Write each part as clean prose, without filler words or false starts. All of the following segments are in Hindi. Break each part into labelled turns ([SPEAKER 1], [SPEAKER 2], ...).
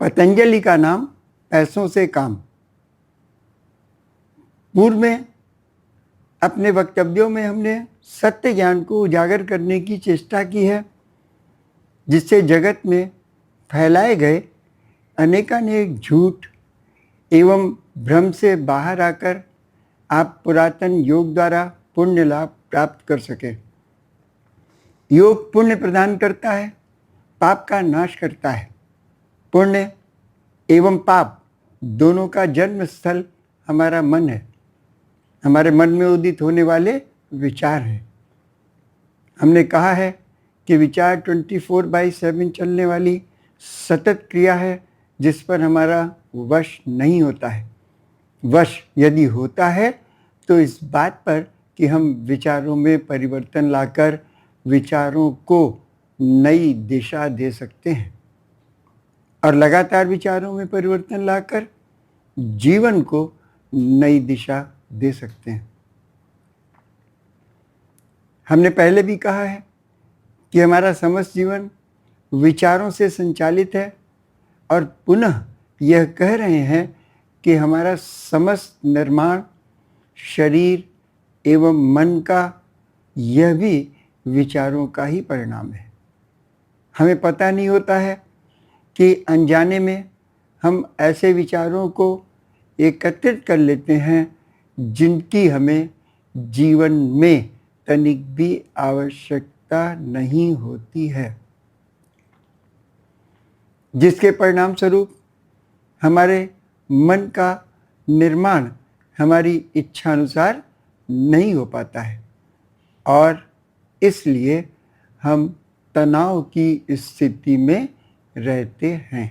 [SPEAKER 1] पतंजलि का नाम पैसों से काम। पूर्व में अपने वक्तव्यों में हमने सत्य ज्ञान को उजागर करने की चेष्टा की है, जिससे जगत में फैलाए गए अनेकानेक झूठ एवं भ्रम से बाहर आकर आप पुरातन योग द्वारा पुण्य लाभ प्राप्त कर सके। योग पुण्य प्रदान करता है, पाप का नाश करता है। पुण्य एवं पाप दोनों का जन्म स्थल हमारा मन है, हमारे मन में उदित होने वाले विचार हैं। हमने कहा है कि विचार 24/7 चलने वाली सतत क्रिया है, जिस पर हमारा वश नहीं होता है। वश यदि होता है तो इस बात पर कि हम विचारों में परिवर्तन लाकर विचारों को नई दिशा दे सकते हैं और लगातार विचारों में परिवर्तन लाकर जीवन को नई दिशा दे सकते हैं। हमने पहले भी कहा है कि हमारा समस्त जीवन विचारों से संचालित है और पुनः यह कह रहे हैं कि हमारा समस्त निर्माण शरीर एवं मन का यह भी विचारों का ही परिणाम है। हमें पता नहीं होता है कि अनजाने में हम ऐसे विचारों को एकत्रित कर लेते हैं जिनकी हमें जीवन में तनिक भी आवश्यकता नहीं होती है, जिसके परिणाम स्वरूप हमारे मन का निर्माण हमारी इच्छा अनुसार नहीं हो पाता है और इसलिए हम तनाव की स्थिति में रहते हैं।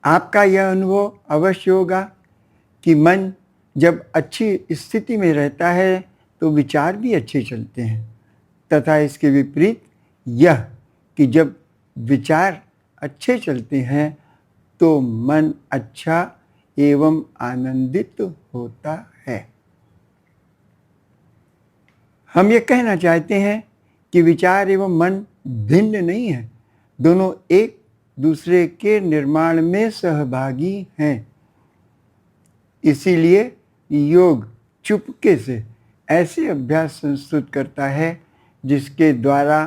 [SPEAKER 1] आपका यह अनुभव अवश्य होगा कि मन जब अच्छी स्थिति में रहता है तो विचार भी अच्छे चलते हैं, तथा इसके विपरीत यह कि जब विचार अच्छे चलते हैं तो मन अच्छा एवं आनंदित होता है। हम ये कहना चाहते हैं कि विचार एवं मन भिन्न नहीं है, दोनों एक दूसरे के निर्माण में सहभागी हैं। इसीलिए योग चुपके से ऐसे अभ्यास संस्तुत करता है जिसके द्वारा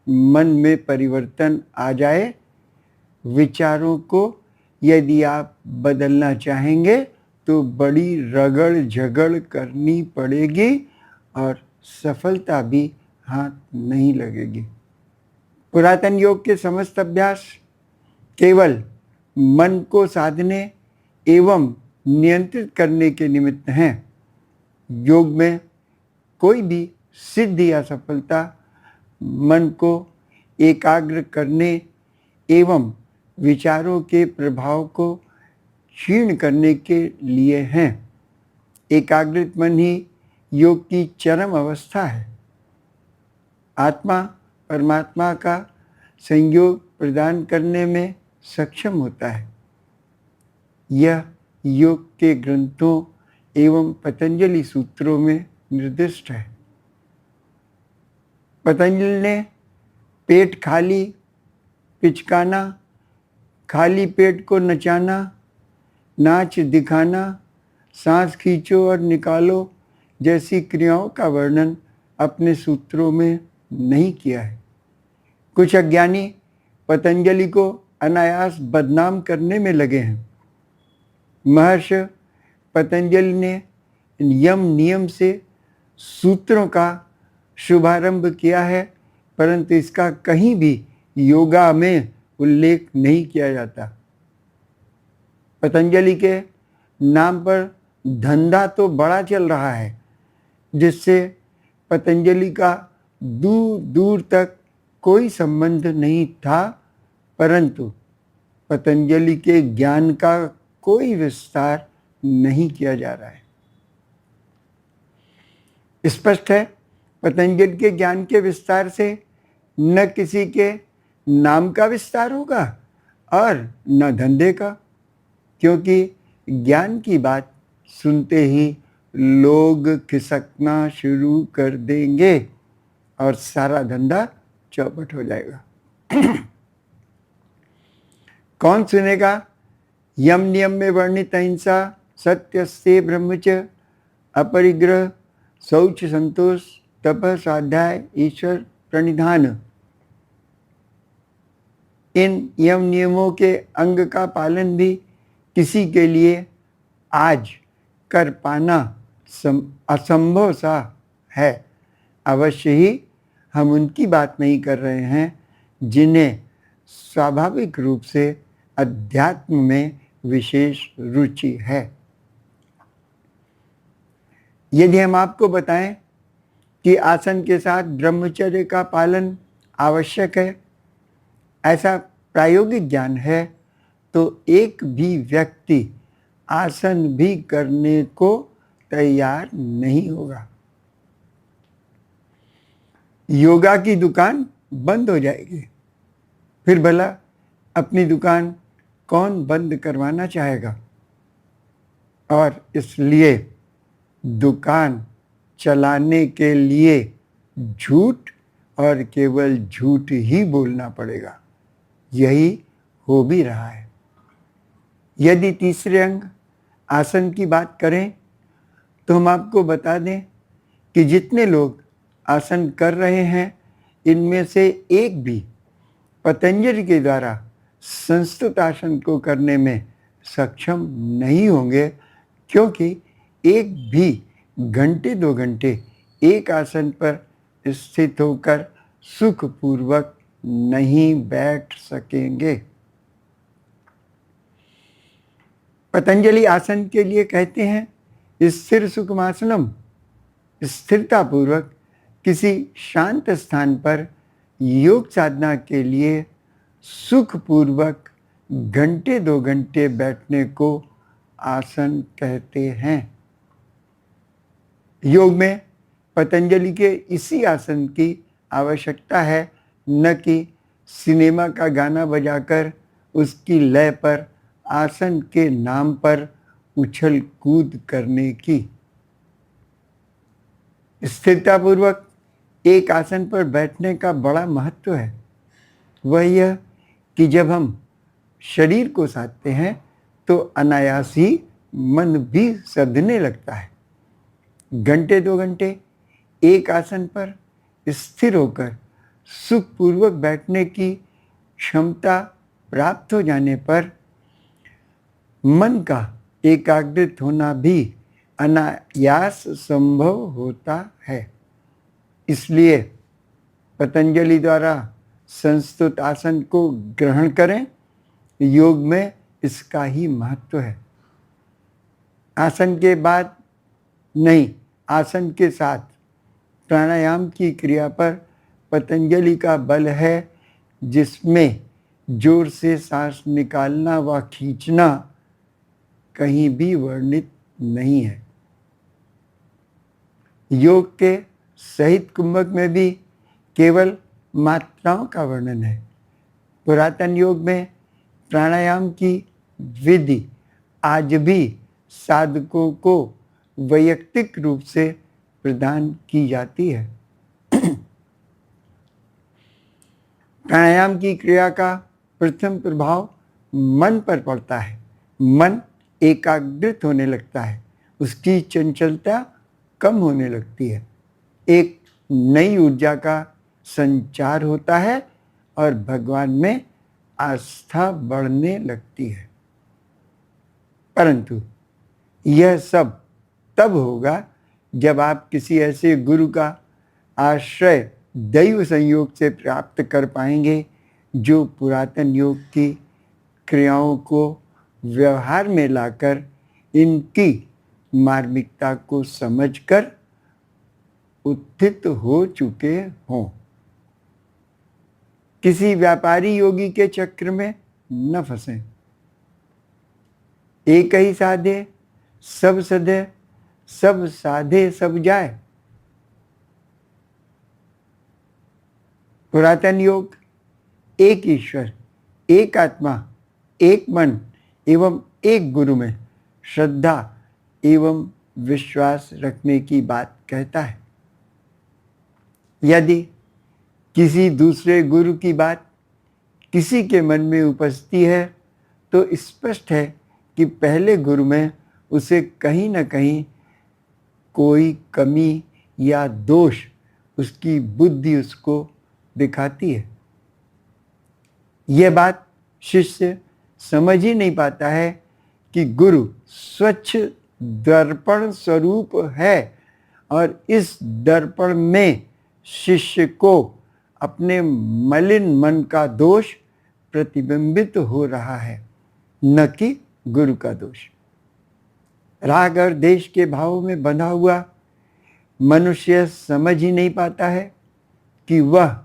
[SPEAKER 1] मन में परिवर्तन आ जाए। विचारों को यदि आप बदलना चाहेंगे तो बड़ी रगड़ झगड़ करनी पड़ेगी और सफलता भी हाथ नहीं लगेगी। पुरातन योग के समस्त अभ्यास केवल मन को साधने एवं नियंत्रित करने के निमित्त हैं। योग में कोई भी सिद्धि या सफलता मन को एकाग्र करने एवं विचारों के प्रभाव को क्षीण करने के लिए हैं। एकाग्रित मन ही योग की चरम अवस्था है। आत्मा परमात्मा का संयोग प्रदान करने में सक्षम होता है। यह योग के ग्रंथों एवं पतंजलि सूत्रों में निर्दिष्ट है। पतंजलि ने पेट खाली पिचकाना, खाली पेट को नचाना, नाच दिखाना, सांस खींचो और निकालो जैसी क्रियाओं का वर्णन अपने सूत्रों में नहीं किया है। कुछ अज्ञानी पतंजलि को अनायास बदनाम करने में लगे हैं। महर्षि पतंजलि ने यम नियम से सूत्रों का शुभारंभ किया है, परंतु इसका कहीं भी योगा में उल्लेख नहीं किया जाता। पतंजलि के नाम पर धंधा तो बड़ा चल रहा है, जिससे पतंजलि का दूर दूर तक कोई संबंध नहीं था, परंतु पतंजलि के ज्ञान का कोई विस्तार नहीं किया जा रहा है। स्पष्ट है, पतंजलि के ज्ञान के विस्तार से न किसी के नाम का विस्तार होगा और न धंधे का, क्योंकि ज्ञान की बात सुनते ही लोग खिसकना शुरू कर देंगे और सारा धंधा चौपट हो जाएगा। कौन सुनेगा? यम नियम में वर्णित अहिंसा, सत्य से ब्रह्मचर्य, अपरिग्रह, शौच, संतोष, तप, स्वाध्याय, ईश्वर प्रणिधान, इन यम नियमों के अंग का पालन भी किसी के लिए आज कर पाना असंभव सा है। अवश्य ही हम उनकी बात नहीं कर रहे हैं जिन्हें स्वाभाविक रूप से अध्यात्म में विशेष रुचि है। यदि हम आपको बताएं कि आसन के साथ ब्रह्मचर्य का पालन आवश्यक है, ऐसा प्रायोगिक ज्ञान है, तो एक भी व्यक्ति आसन भी करने को तैयार नहीं होगा। योगा की दुकान बंद हो जाएगी, फिर भला अपनी दुकान कौन बंद करवाना चाहेगा? और इसलिए दुकान चलाने के लिए झूठ और केवल झूठ ही बोलना पड़ेगा। यही हो भी रहा है। यदि तीसरे अंग आसन की बात करें तो हम आपको बता दें कि जितने लोग आसन कर रहे हैं, इनमें से एक भी पतंजलि के द्वारा संस्तुत आसन को करने में सक्षम नहीं होंगे, क्योंकि एक भी घंटे 2 घंटे एक आसन पर स्थित होकर सुखपूर्वक नहीं बैठ सकेंगे। पतंजलि आसन के लिए कहते हैं स्थिर सुखमासनम, स्थिरता पूर्वक किसी शांत स्थान पर योग साधना के लिए सुखपूर्वक घंटे 2 घंटे बैठने को आसन कहते हैं। योग में पतंजलि के इसी आसन की आवश्यकता है, न कि सिनेमा का गाना बजाकर उसकी लय पर आसन के नाम पर उछल कूद करने की। स्थिरतापूर्वक एक आसन पर बैठने का बड़ा महत्व है। वह यह कि जब हम शरीर को साधते हैं तो अनायास ही मन भी सधने लगता है। घंटे 2 घंटे एक आसन पर स्थिर होकर सुखपूर्वक बैठने की क्षमता प्राप्त हो जाने पर मन का एकाग्रित होना भी अनायास संभव होता है। इसलिए पतंजलि द्वारा संस्तुत आसन को ग्रहण करें। योग में इसका ही महत्व है। आसन के बाद नहीं, आसन के साथ प्राणायाम की क्रिया पर पतंजलि का बल है, जिसमें जोर से सांस निकालना व खींचना कहीं भी वर्णित नहीं है। योग के सहित कुंभक में भी केवल मात्राओं का वर्णन है। पुरातन योग में प्राणायाम की विधि आज भी साधकों को वैयक्तिक रूप से प्रदान की जाती है। प्राणायाम की क्रिया का प्रथम प्रभाव मन पर पड़ता है। मन एकाग्रित होने लगता है, उसकी चंचलता कम होने लगती है, एक नई ऊर्जा का संचार होता है और भगवान में आस्था बढ़ने लगती है। परंतु यह सब तब होगा जब आप किसी ऐसे गुरु का आश्रय दैव संयोग से प्राप्त कर पाएंगे जो पुरातन योग की क्रियाओं को व्यवहार में लाकर इनकी मार्मिकता को समझकर उत्थित हो चुके हों। किसी व्यापारी योगी के चक्र में न फंसें। एक ही साधे सब सधे, सब साधे सब जाए। पुरातन योग एक ईश्वर, एक आत्मा, एक मन एवं एक गुरु में श्रद्धा एवं विश्वास रखने की बात कहता है। यदि किसी दूसरे गुरु की बात किसी के मन में उपजती है तो स्पष्ट है कि पहले गुरु में उसे कहीं न कहीं कोई कमी या दोष उसकी बुद्धि उसको दिखाती है। यह बात शिष्य समझ ही नहीं पाता है कि गुरु स्वच्छ दर्पण स्वरूप है और इस दर्पण में शिष्य को अपने मलिन मन का दोष प्रतिबिंबित हो रहा है, न कि गुरु का दोष। राग और देश के भावों में बंधा हुआ मनुष्य समझ ही नहीं पाता है कि वह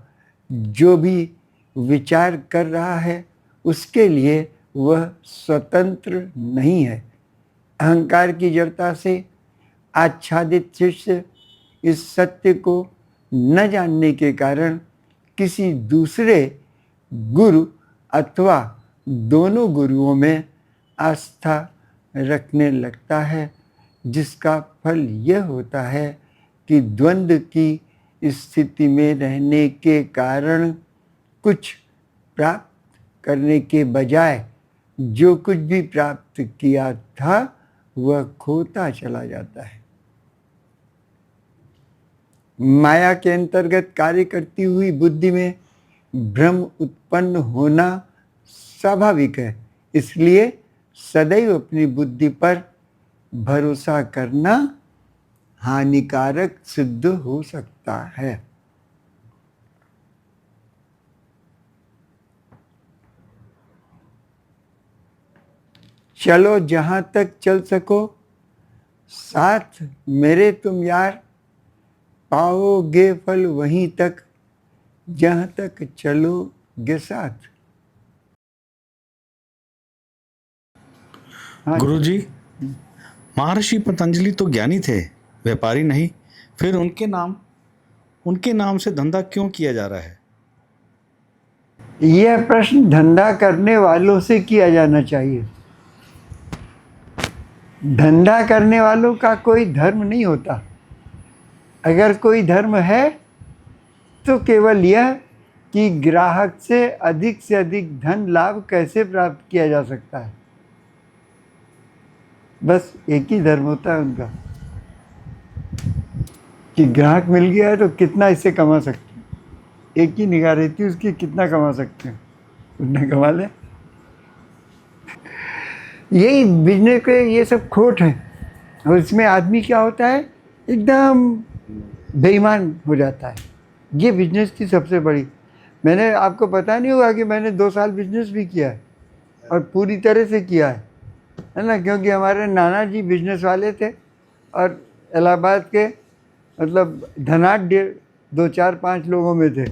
[SPEAKER 1] जो भी विचार कर रहा है उसके लिए वह स्वतंत्र नहीं है। अहंकार की जड़ता से आच्छादित शिष्य इस सत्य को न जानने के कारण किसी दूसरे गुरु अथवा दोनों गुरुओं में आस्था रखने लगता है, जिसका फल यह होता है कि द्वंद्व की स्थिति में रहने के कारण कुछ प्राप्त करने के बजाय जो कुछ भी प्राप्त किया था वह खोता चला जाता है। माया के अंतर्गत कार्य करती हुई बुद्धि में भ्रम उत्पन्न होना स्वाभाविक है, इसलिए सदैव अपनी बुद्धि पर भरोसा करना हानिकारक सिद्ध हो सकता है। चलो जहां तक चल सको साथ मेरे तुम यार, पाओगे फल वहीं तक जहां तक चलोगे साथ। हाँ
[SPEAKER 2] गुरुजी, महर्षि पतंजलि तो ज्ञानी थे, व्यापारी नहीं। फिर उनके नाम से धंधा क्यों किया जा रहा है?
[SPEAKER 1] यह प्रश्न धंधा करने वालों से किया जाना चाहिए। धंधा करने वालों का कोई धर्म नहीं होता। अगर कोई धर्म है तो केवल यह कि ग्राहक से अधिक धन लाभ कैसे प्राप्त किया जा सकता है, बस एक ही धर्म होता है उनका कि ग्राहक मिल गया है तो कितना इससे कमा सकते हैं। एक ही निगाह रहती है उसकी, कितना कमा सकते हैं, उतना कमा ले। यही बिजनेस के ये सब खोट है और इसमें आदमी क्या होता है, एकदम बेईमान हो जाता है। ये बिजनेस की सबसे बड़ी, मैंने आपको पता नहीं होगा कि मैंने 2 साल बिजनेस भी किया है और पूरी तरह से किया है ना, क्योंकि हमारे नाना जी बिजनेस वाले थे और इलाहाबाद के मतलब धनाढ्य 2, 4, 5 लोगों में थे।